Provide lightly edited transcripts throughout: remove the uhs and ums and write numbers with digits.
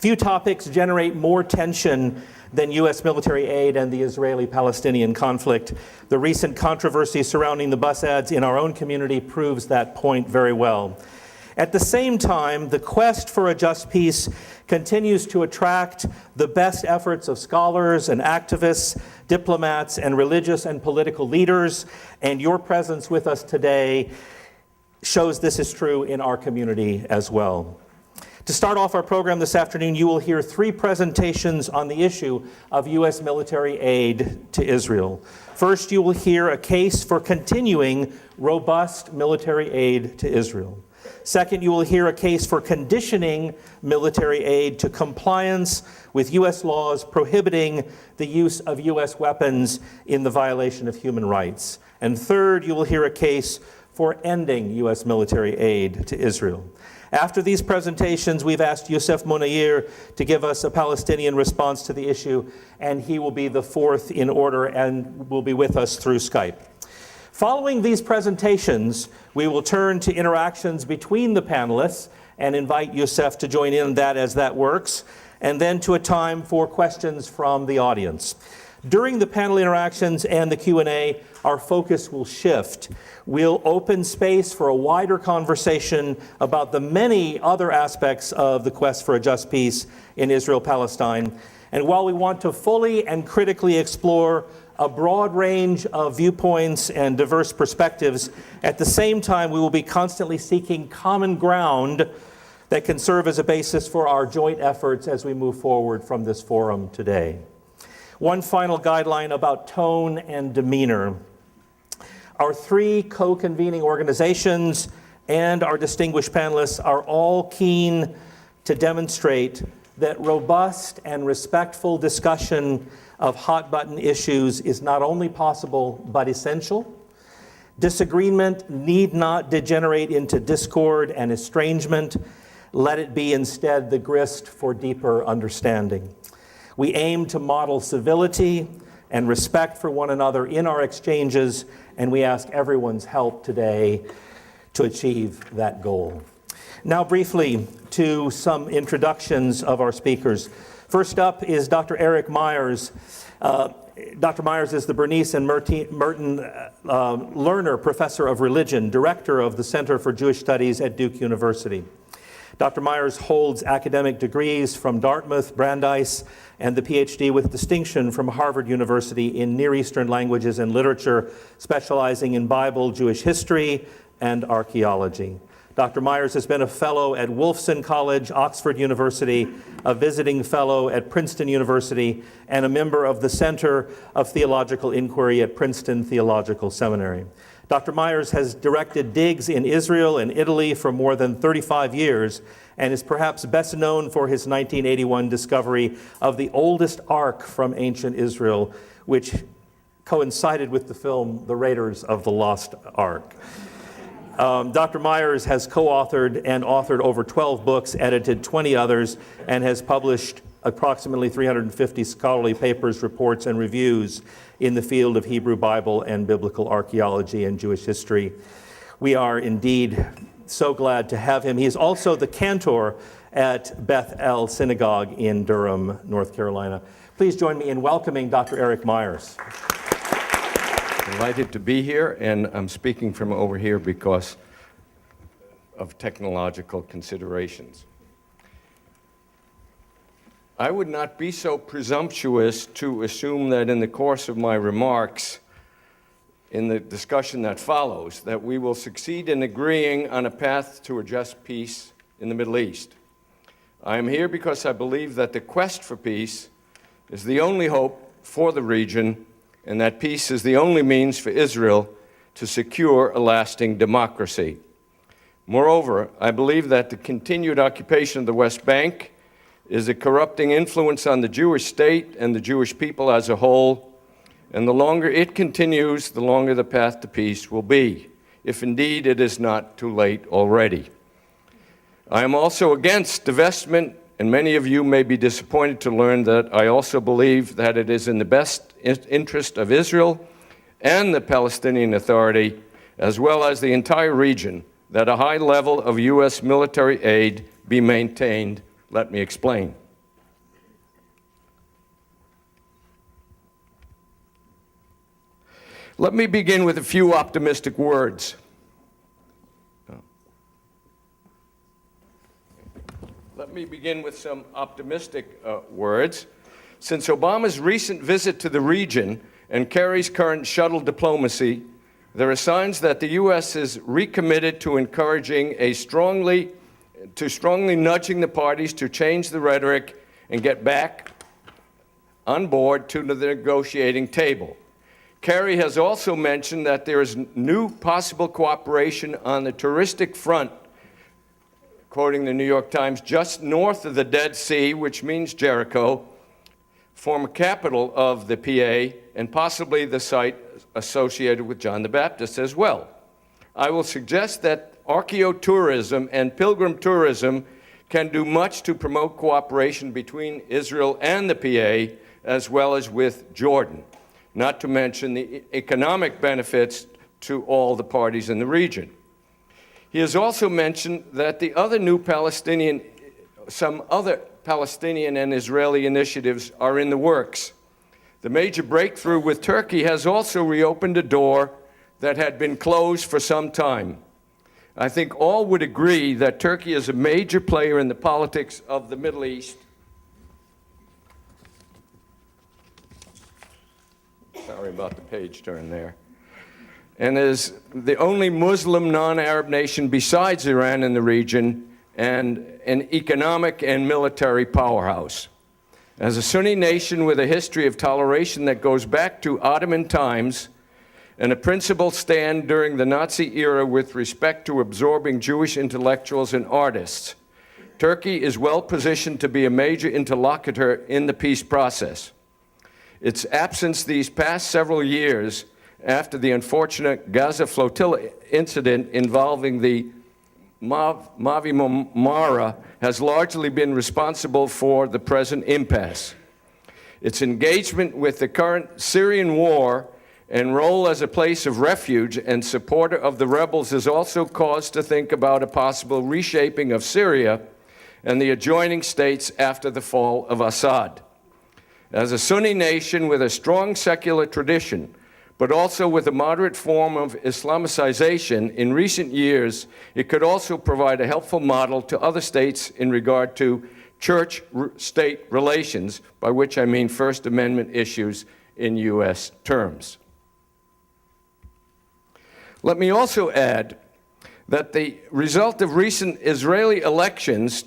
Few topics generate more tension than U.S. military aid and the Israeli-Palestinian conflict. The recent controversy surrounding the bus ads in our own community proves that point very well. At the same time, the quest for a just peace continues to attract the best efforts of scholars and activists, diplomats, and religious and political leaders, and your presence with us today shows this is true in our community as well. To start off our program this afternoon, you will hear 3 presentations on the issue of U.S. military aid to Israel. First, you will hear a case for continuing robust military aid to Israel. Second, you will hear a case for conditioning military aid to compliance with U.S. laws prohibiting the use of U.S. weapons in the violation of human rights. And third, you will hear a case for ending U.S. military aid to Israel. After these presentations, we've asked Yosef Monair to give us a Palestinian response to the issue, and he will be the 4th in order and will be with us through Skype. Following these presentations, we will turn to interactions between the panelists and invite Yosef to join in that as that works, and then to a time for questions from the audience. During the panel interactions and the Q&A, our focus will shift. We'll open space for a wider conversation about the many other aspects of the quest for a just peace in Israel-Palestine. And while we want to fully and critically explore a broad range of viewpoints and diverse perspectives, at the same time, we will be constantly seeking common ground that can serve as a basis for our joint efforts as we move forward from this forum today. One final guideline about tone and demeanor. Our 3 co-convening organizations and our distinguished panelists are all keen to demonstrate that robust and respectful discussion of hot-button issues is not only possible, but essential. Disagreement need not degenerate into discord and estrangement. Let it be instead the grist for deeper understanding. We aim to model civility and respect for one another in our exchanges, and we ask everyone's help today to achieve that goal. Now briefly to some introductions of our speakers. First up is Dr. Eric Meyers. Dr. Meyers is the Bernice and Morton Lerner Professor of Religion, Director of the Center for Jewish Studies at Duke University. Dr. Meyers holds academic degrees from Dartmouth, Brandeis, and the PhD with distinction from Harvard University in Near Eastern languages and literature, specializing in Bible, Jewish history, and archaeology. Dr. Meyers has been a fellow at Wolfson College, Oxford University, a visiting fellow at Princeton University, and a member of the Center of Theological Inquiry at Princeton Theological Seminary. Dr. Meyers has directed digs in Israel and Italy for more than 35 years and is perhaps best known for his 1981 discovery of the oldest ark from ancient Israel, which coincided with the film The Raiders of the Lost Ark. Dr. Meyers has co-authored and authored over 12 books, edited 20 others, and has published approximately 350 scholarly papers, reports, and reviews in the field of Hebrew Bible and biblical archaeology and Jewish history. We are indeed so glad to have him. He is also the cantor at Beth El Synagogue in Durham, North Carolina. Please join me in welcoming Dr. Eric Meyers. Delighted to be here, and I'm speaking from over here because of technological considerations. I would not be so presumptuous to assume that in the course of my remarks in the discussion that follows, that we will succeed in agreeing on a path to a just peace in the Middle East. I am here because I believe that the quest for peace is the only hope for the region, and that peace is the only means for Israel to secure a lasting democracy. Moreover, I believe that the continued occupation of the West Bank is a corrupting influence on the Jewish state and the Jewish people as a whole, and the longer it continues, the longer the path to peace will be, if indeed it is not too late already. I am also against divestment, and many of you may be disappointed to learn that I also believe that it is in the best interest of Israel and the Palestinian Authority, as well as the entire region, that a high level of U.S. military aid be maintained. Let me explain. Let me begin with a few optimistic words. Let me begin with some optimistic words. Since Obama's recent visit to the region and Kerry's current shuttle diplomacy, there are signs that the U.S. is recommitted to encouraging strongly nudging the parties to change the rhetoric and get back on board to the negotiating table. Kerry has also mentioned that there is new possible cooperation on the touristic front, quoting the New York Times, just north of the Dead Sea, which means Jericho, former capital of the PA, and possibly the site associated with John the Baptist as well. I will suggest that archaeotourism and pilgrim tourism can do much to promote cooperation between Israel and the PA, as well as with Jordan, not to mention the economic benefits to all the parties in the region. He has also mentioned that some other Palestinian and Israeli initiatives are in the works. The major breakthrough with Turkey has also reopened a door that had been closed for some time. I think all would agree that Turkey is a major player in the politics of the Middle East. Sorry about the page turn there. And is the only Muslim non-Arab nation besides Iran in the region, and an economic and military powerhouse. As a Sunni nation with a history of toleration that goes back to Ottoman times, and a principled stand during the Nazi era with respect to absorbing Jewish intellectuals and artists, Turkey is well positioned to be a major interlocutor in the peace process. Its absence these past several years after the unfortunate Gaza flotilla incident involving the Mavi Marmara has largely been responsible for the present impasse. Its engagement with the current Syrian war and role as a place of refuge and supporter of the rebels has also caused to think about a possible reshaping of Syria and the adjoining states after the fall of Assad. As a Sunni nation with a strong secular tradition, but also with a moderate form of Islamicization in recent years, it could also provide a helpful model to other states in regard to church-state relations, by which I mean First Amendment issues in U.S. terms. Let me also add that the result of recent Israeli elections,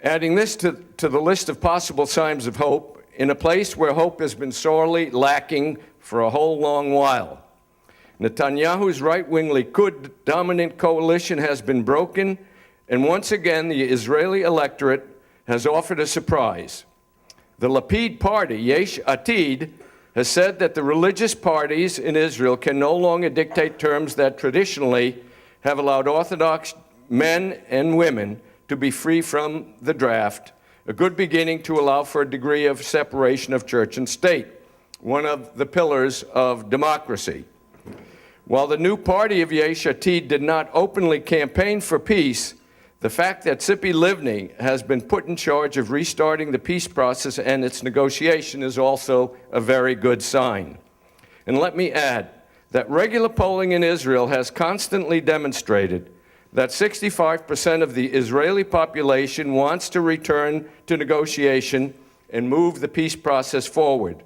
adding this to the list of possible signs of hope, in a place where hope has been sorely lacking for a whole long while. Netanyahu's right-wing Likud dominant coalition has been broken, and once again the Israeli electorate has offered a surprise. The Lapid party, Yesh Atid, has said that the religious parties in Israel can no longer dictate terms that traditionally have allowed Orthodox men and women to be free from the draft, a good beginning to allow for a degree of separation of church and state, one of the pillars of democracy. While the new party of Yesh Atid did not openly campaign for peace, the fact that Tzipi Livni has been put in charge of restarting the peace process and its negotiation is also a very good sign. And let me add that regular polling in Israel has constantly demonstrated that 65% of the Israeli population wants to return to negotiation and move the peace process forward,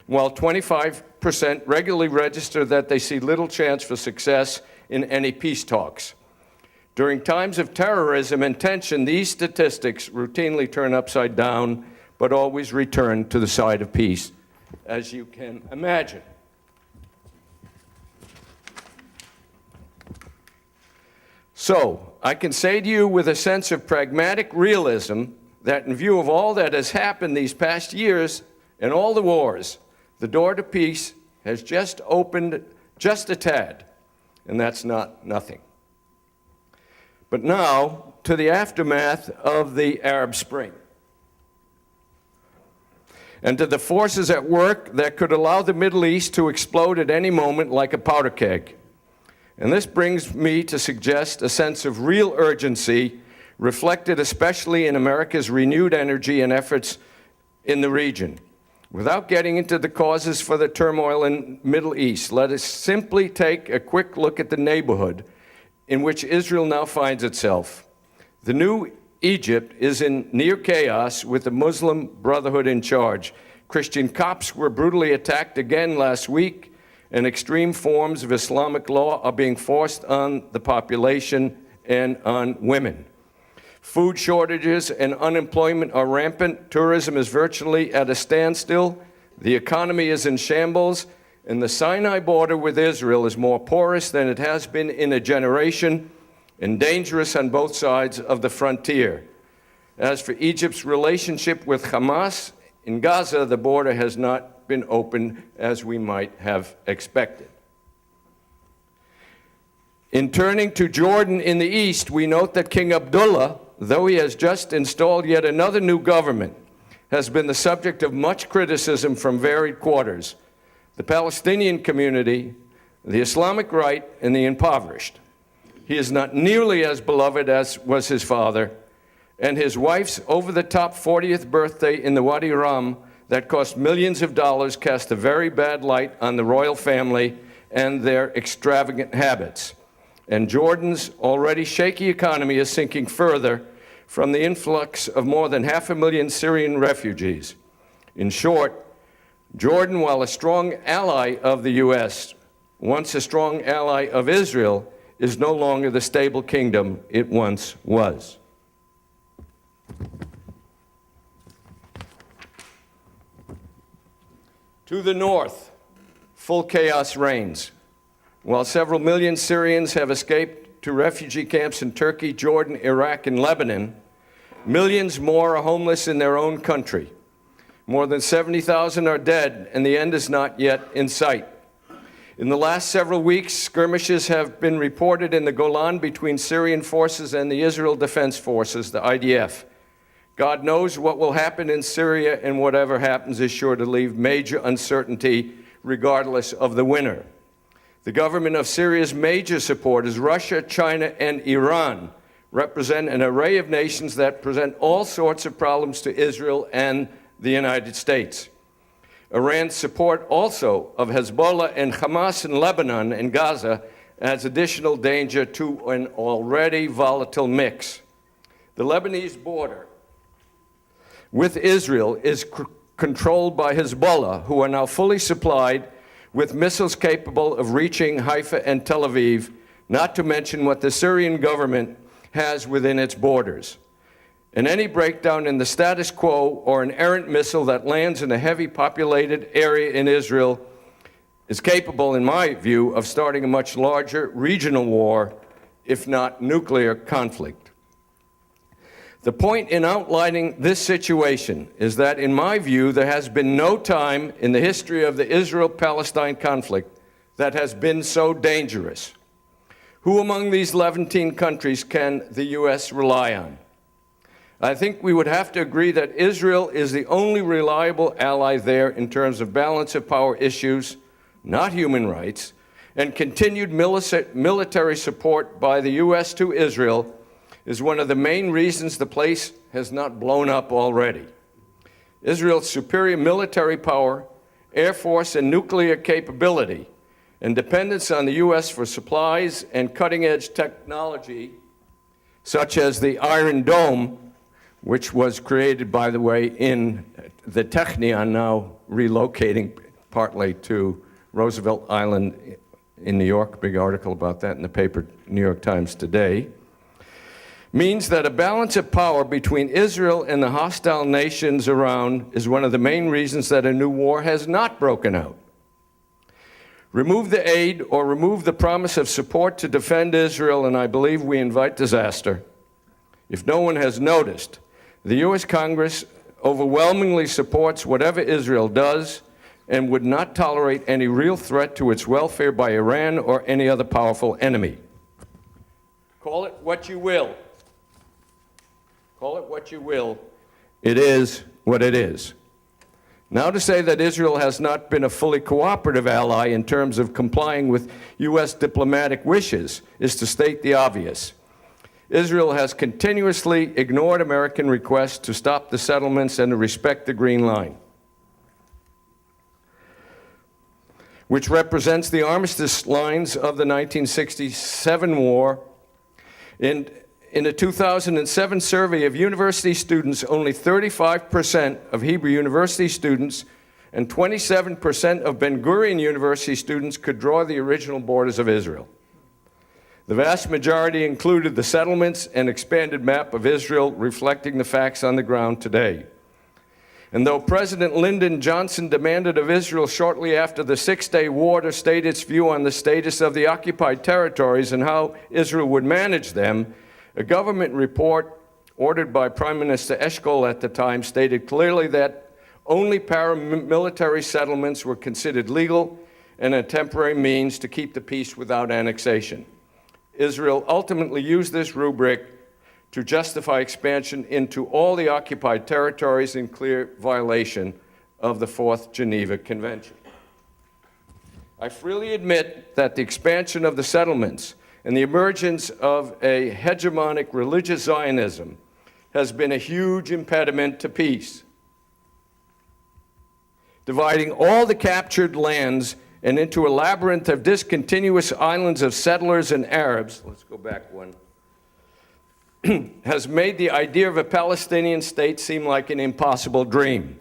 while 25% regularly register that they see little chance for success in any peace talks. During times of terrorism and tension, these statistics routinely turn upside down, but always return to the side of peace, as you can imagine. So, I can say to you with a sense of pragmatic realism that in view of all that has happened these past years and all the wars, the door to peace has just opened just a tad, and that's not nothing. But now, to the aftermath of the Arab Spring, and to the forces at work that could allow the Middle East to explode at any moment like a powder keg. And this brings me to suggest a sense of real urgency, reflected especially in America's renewed energy and efforts in the region. Without getting into the causes for the turmoil in the Middle East, let us simply take a quick look at the neighborhood in which Israel now finds itself. The new Egypt is in near chaos with the Muslim Brotherhood in charge. Christian Copts were brutally attacked again last week, and extreme forms of Islamic law are being forced on the population and on women. Food shortages and unemployment are rampant. Tourism is virtually at a standstill. The economy is in shambles, and the Sinai border with Israel is more porous than it has been in a generation and dangerous on both sides of the frontier. As for Egypt's relationship with Hamas in Gaza, the border has not been opened as we might have expected. In turning to Jordan in the east, we note that King Abdullah, though he has just installed yet another new government, has been the subject of much criticism from varied quarters: the Palestinian community, the Islamic right, and the impoverished. He is not nearly as beloved as was his father, and his wife's over-the-top 40th birthday in the Wadi Rum that cost millions of dollars cast a very bad light on the royal family and their extravagant habits. And Jordan's already shaky economy is sinking further from the influx of more than 500,000 Syrian refugees. In short, Jordan, while a strong ally of the U.S., once a strong ally of Israel, is no longer the stable kingdom it once was. To the north, full chaos reigns. While several million Syrians have escaped to refugee camps in Turkey, Jordan, Iraq, and Lebanon, millions more are homeless in their own country. More than 70,000 are dead, and the end is not yet in sight. In the last several weeks, skirmishes have been reported in the Golan between Syrian forces and the Israel Defense Forces, the IDF. God knows what will happen in Syria, and whatever happens is sure to leave major uncertainty regardless of the winner. The government of Syria's major supporters, Russia, China, and Iran, represent an array of nations that present all sorts of problems to Israel and the United States. Iran's support also of Hezbollah and Hamas in Lebanon and Gaza adds additional danger to an already volatile mix. The Lebanese border with Israel is controlled by Hezbollah, who are now fully supplied with missiles capable of reaching Haifa and Tel Aviv, not to mention what the Syrian government has within its borders. And any breakdown in the status quo or an errant missile that lands in a heavy populated area in Israel is capable, in my view, of starting a much larger regional war, if not nuclear conflict. The point in outlining this situation is that, in my view, there has been no time in the history of the Israel-Palestine conflict that has been so dangerous. Who among these 17 countries can the U.S. rely on? I think we would have to agree that Israel is the only reliable ally there in terms of balance of power issues, not human rights, and continued military support by the U.S. to Israel is one of the main reasons the place has not blown up already. Israel's superior military power, air force, and nuclear capability, and dependence on the U.S. for supplies and cutting-edge technology, such as the Iron Dome, which was created, by the way, in the Technion, now relocating partly to Roosevelt Island in New York, big article about that in the paper, New York Times today, means that a balance of power between Israel and the hostile nations around is one of the main reasons that a new war has not broken out. Remove the aid or remove the promise of support to defend Israel, and I believe we invite disaster. If no one has noticed, the U.S. Congress overwhelmingly supports whatever Israel does and would not tolerate any real threat to its welfare by Iran or any other powerful enemy. Call it what you will. Call it what you will. It is what it is. Now, to say that Israel has not been a fully cooperative ally in terms of complying with U.S. diplomatic wishes is to state the obvious. Israel has continuously ignored American requests to stop the settlements and to respect the Green Line. which represents the armistice lines of the 1967 war. In a 2007 survey of university students, only 35% of Hebrew University students and 27% of Ben Gurion University students could draw the original borders of Israel. The vast majority included the settlements and expanded map of Israel, reflecting the facts on the ground today. And though President Lyndon Johnson demanded of Israel shortly after the Six-Day War to state its view on the status of the occupied territories and how Israel would manage them, a government report ordered by Prime Minister Eshkol at the time stated clearly that only paramilitary settlements were considered legal and a temporary means to keep the peace without annexation. Israel ultimately used this rubric to justify expansion into all the occupied territories in clear violation of the Fourth Geneva Convention. I freely admit that the expansion of the settlements and the emergence of a hegemonic religious Zionism has been a huge impediment to peace, dividing all the captured lands and into a labyrinth of discontinuous islands of settlers and Arabs. Let's go back one. Has made the idea of a Palestinian state seem like an impossible dream.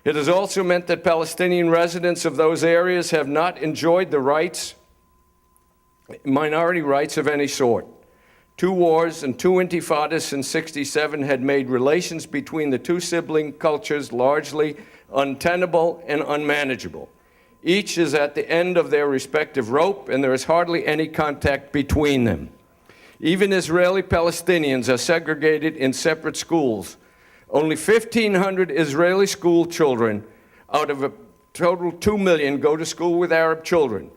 It has also meant that Palestinian residents of those areas have not enjoyed the rights, minority rights of any sort. 2 wars and 2 intifadas since '67 had made relations between the two sibling cultures largely untenable and unmanageable. Each is at the end of their respective rope, and there is hardly any contact between them. Even Israeli Palestinians are segregated in separate schools. Only 1,500 Israeli school children out of a total 2 million go to school with Arab children.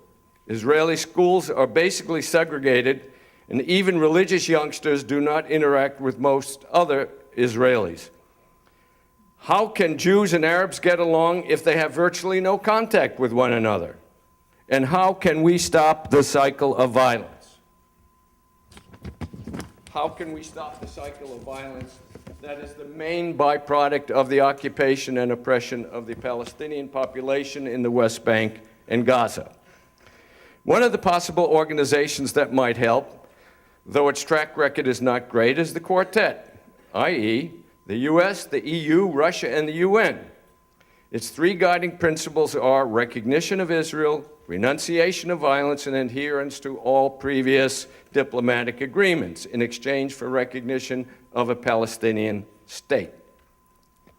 Israeli schools are basically segregated, and even religious youngsters do not interact with most other Israelis. How can Jews and Arabs get along if they have virtually no contact with one another? And how can we stop the cycle of violence? How can we stop the cycle of violence that is the main byproduct of the occupation and oppression of the Palestinian population in the West Bank and Gaza? One of the possible organizations that might help, though its track record is not great, is the Quartet, i.e., the US, the EU, Russia, and the UN. Its 3 guiding principles are recognition of Israel, renunciation of violence, and adherence to all previous diplomatic agreements in exchange for recognition of a Palestinian state.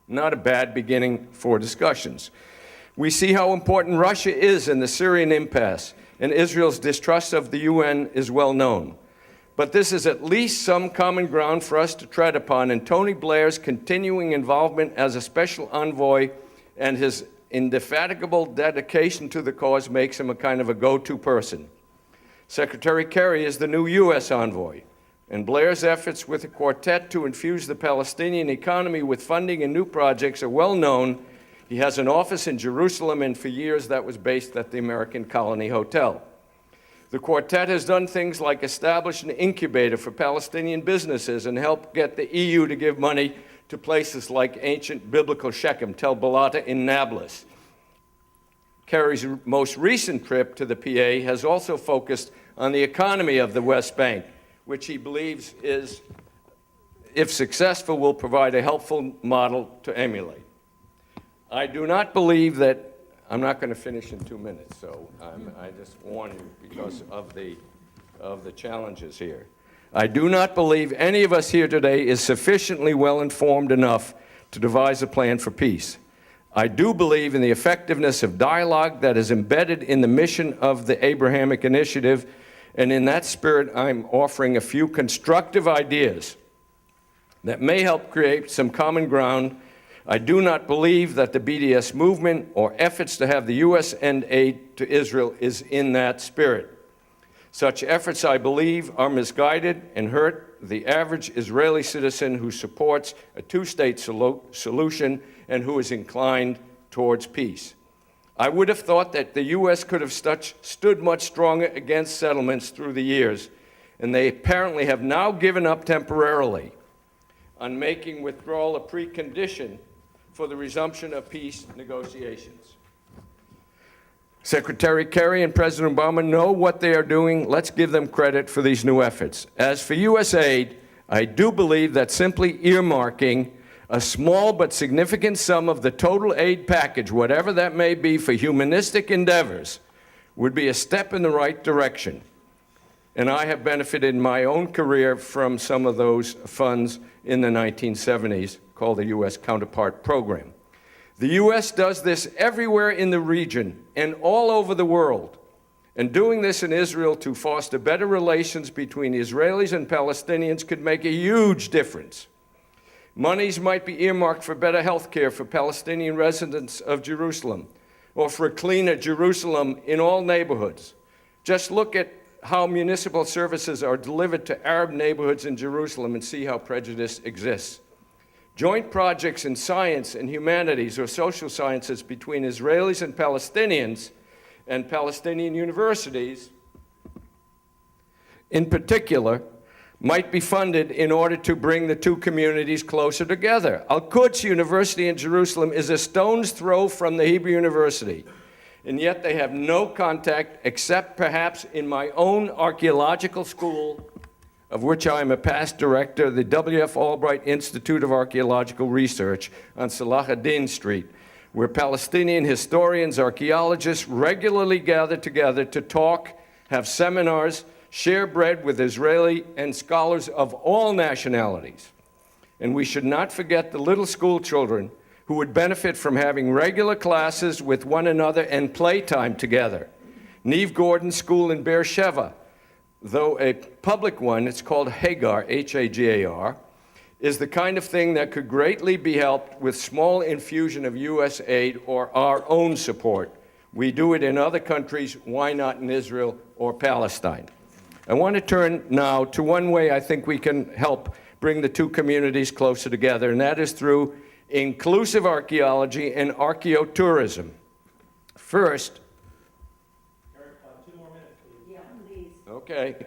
Not a bad beginning for discussions. We see how important Russia is in the Syrian impasse, and Israel's distrust of the UN is well known. But this is at least some common ground for us to tread upon, and Tony Blair's continuing involvement as a special envoy and his indefatigable dedication to the cause makes him a kind of a go-to person. Secretary Kerry is the new U.S. envoy, and Blair's efforts with the Quartet to infuse the Palestinian economy with funding and new projects are well known. He has an office in Jerusalem, and for years that was based at the American Colony Hotel. The Quartet has done things like establish an incubator for Palestinian businesses and help get the EU to give money to places like ancient biblical Shechem, Tel Balata in Nablus. Kerry's most recent trip to the PA has also focused on the economy of the West Bank, which he believes is, if successful, will provide a helpful model to emulate. I do not believe that, I'm not going to finish in 2 minutes, so I just warn you because of the challenges here. I do not believe any of us here today is sufficiently well informed enough to devise a plan for peace. I do believe in the effectiveness of dialogue that is embedded in the mission of the Abrahamic Initiative, and in that spirit, I'm offering a few constructive ideas that may help create some common ground. I do not believe that the BDS movement or efforts to have the U.S. end aid to Israel is in that spirit. Such efforts, I believe, are misguided and hurt the average Israeli citizen who supports a 2-state solution and who is inclined towards peace. I would have thought that the U.S. could have stood much stronger against settlements through the years, and they apparently have now given up temporarily on making withdrawal a precondition for the resumption of peace negotiations. Secretary Kerry and President Obama know what they are doing. Let's give them credit for these new efforts. As for U.S. aid, I do believe that simply earmarking a small but significant sum of the total aid package, whatever that may be, for humanistic endeavors, would be a step in the right direction. And I have benefited in my own career from some of those funds in the 1970s, called the U.S. Counterpart Program. The U.S. does this everywhere in the region and all over the world. And doing this in Israel to foster better relations between Israelis and Palestinians could make a huge difference. Monies might be earmarked for better health care for Palestinian residents of Jerusalem, or for a cleaner Jerusalem in all neighborhoods. Just look at how municipal services are delivered to Arab neighborhoods in Jerusalem and see how prejudice exists. Joint projects in science and humanities or social sciences between Israelis and Palestinian universities, in particular, might be funded in order to bring the two communities closer together. Al-Quds University in Jerusalem is a stone's throw from the Hebrew University, and yet they have no contact except perhaps in my own archaeological school, of which I am a past director, the W.F. Albright Institute of Archaeological Research on Salah ad-Din Street, where Palestinian historians, archaeologists regularly gather together to talk, have seminars, share bread with Israeli and scholars of all nationalities. And we should not forget the little school children who would benefit from having regular classes with one another and playtime together. Neve Gordon's school in Beersheba, though a public one, it's called Hagar, H-A-G-A-R, is the kind of thing that could greatly be helped with small infusion of U.S. aid or our own support. We do it in other countries, why not in Israel or Palestine? I want to turn now to one way I think we can help bring the two communities closer together, and that is through inclusive archaeology and archaeotourism. First, okay.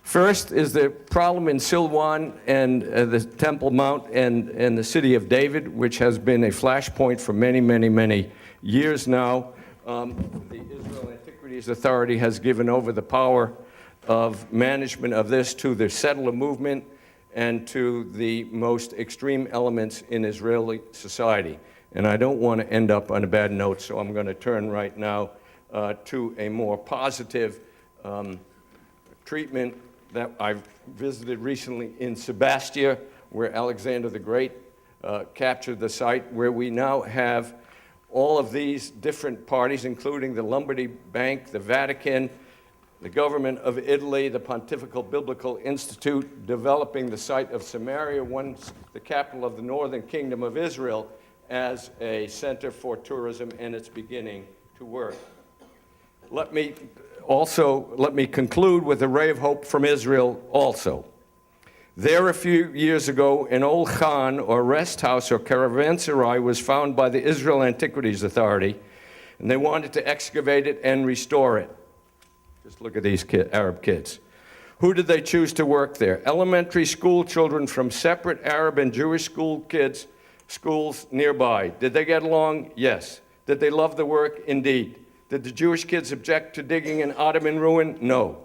First is the problem in Silwan and the Temple Mount and the city of David, which has been a flashpoint for many, many, many years now. The Israel Antiquities Authority has given over the power of management of this to the settler movement and to the most extreme elements in Israeli society. And I don't want to end up on a bad note, so I'm going to turn right now to a more positive treatment that I've visited recently in Sebastia, where Alexander the Great captured the site, where we now have all of these different parties, including the Lombardy Bank, the Vatican, the government of Italy, the Pontifical Biblical Institute, developing the site of Samaria, once the capital of the Northern Kingdom of Israel, as a center for tourism, and it's beginning to work. Let me conclude with a ray of hope from Israel also. There a few years ago, an old khan or rest house or caravanserai was found by the Israel Antiquities Authority, and they wanted to excavate it and restore it. Just look at these Arab kids. Who did they choose to work there? Elementary school children from separate Arab and Jewish schools nearby. Did they get along? Yes. Did they love the work? Indeed. Did the Jewish kids object to digging an Ottoman ruin? No.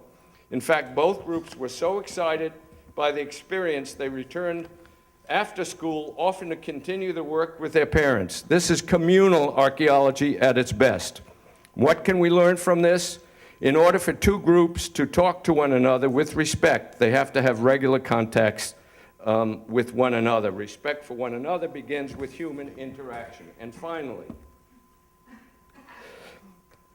In fact, both groups were so excited by the experience, they returned after school, often to continue the work with their parents. This is communal archaeology at its best. What can we learn from this? In order for two groups to talk to one another with respect, they have to have regular contacts with one another. Respect for one another begins with human interaction. And finally,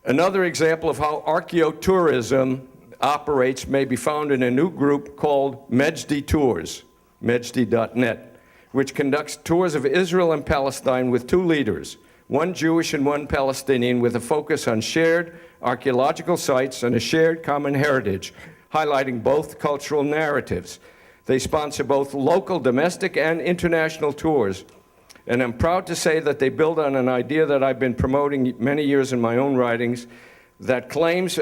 another example of how archaeotourism operates may be found in a new group called Mejdi Tours, Mejdi.net, which conducts tours of Israel and Palestine with two leaders, one Jewish and one Palestinian, with a focus on shared archaeological sites and a shared common heritage, highlighting both cultural narratives. They sponsor both local, domestic, and international tours. And I'm proud to say that they build on an idea that I've been promoting many years in my own writings, that claims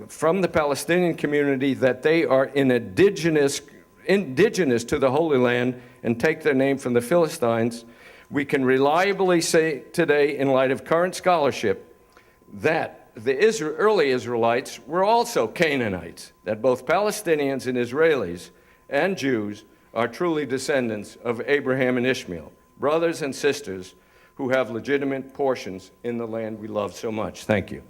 from the Palestinian community that they are indigenous to the Holy Land and take their name from the Philistines. We can reliably say today, in light of current scholarship, that the early Israelites were also Canaanites, that both Palestinians and Israelis and Jews are truly descendants of Abraham and Ishmael, brothers and sisters who have legitimate portions in the land we love so much. Thank you.